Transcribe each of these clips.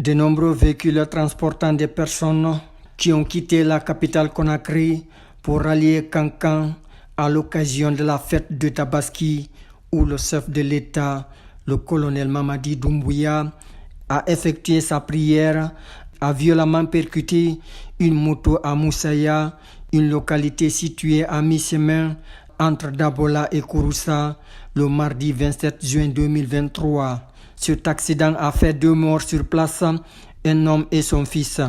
De nombreux véhicules transportant des personnes qui ont quitté la capitale Conakry pour rallier Kankan à l'occasion de la fête de Tabaski où le chef de l'État, le colonel Mamadi Doumbouya, a effectué sa prière, a violemment percuté une moto à Moussaïa, une localité située à mi-chemin entre Dabola et Kouroussa, le mardi 27 juin 2023. Cet accident a fait 2 morts sur place, un homme et son fils.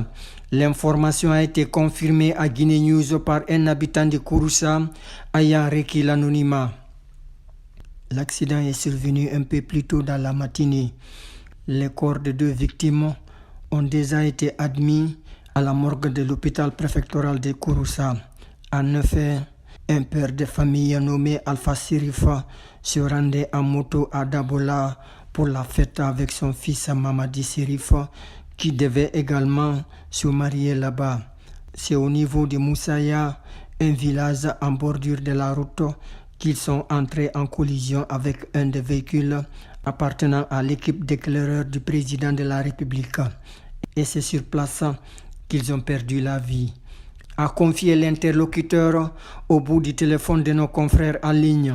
L'information a été confirmée à Guinée News par un habitant de Kouroussa ayant requis l'anonymat. L'accident est survenu un peu plus tôt dans la matinée. Les corps de 2 victimes ont déjà été admis à la morgue de l'hôpital préfectoral de Kouroussa. En effet, un père de famille nommé Alpha Sirifa se rendait en moto à Dabola pour la fête avec son fils Mamadi Sirifa qui devait également se marier là-bas. C'est au niveau de Moussaïa, un village en bordure de la route, qu'ils sont entrés en collision avec un des véhicules appartenant à l'équipe d'éclaireurs du président de la République. Et c'est sur place qu'ils ont perdu la vie. A confié l'interlocuteur au bout du téléphone de nos confrères en ligne.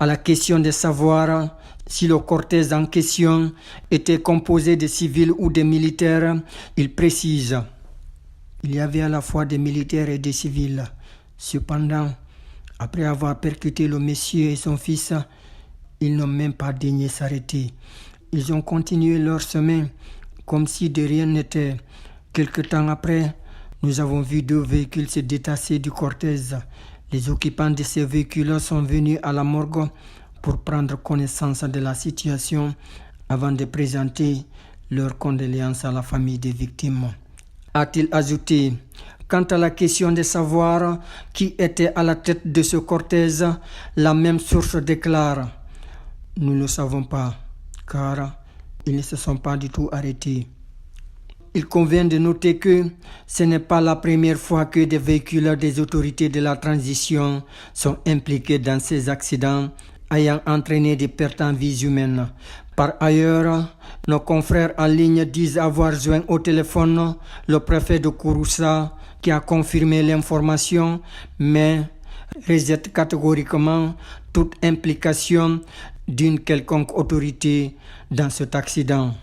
À la question de savoir si le cortège en question était composé de civils ou de militaires, il précise: il y avait à la fois des militaires et des civils. Cependant, après avoir percuté le monsieur et son fils, ils n'ont même pas daigné s'arrêter. Ils ont continué leur chemin comme si de rien n'était. Quelque temps après, nous avons vu 2 véhicules se détacher du cortège. Les occupants de ces véhicules sont venus à la morgue pour prendre connaissance de la situation avant de présenter leurs condoléances à la famille des victimes. A-t-il ajouté: quant à la question de savoir qui était à la tête de ce cortège, la même source déclare: nous ne le savons pas, car ils ne se sont pas du tout arrêtés. Il convient de noter que ce n'est pas la première fois que des véhicules des autorités de la transition sont impliqués dans ces accidents ayant entraîné des pertes en vies humaines. Par ailleurs, nos confrères en ligne disent avoir joint au téléphone le préfet de Kouroussa qui a confirmé l'information, mais rejette catégoriquement toute implication d'une quelconque autorité dans cet accident.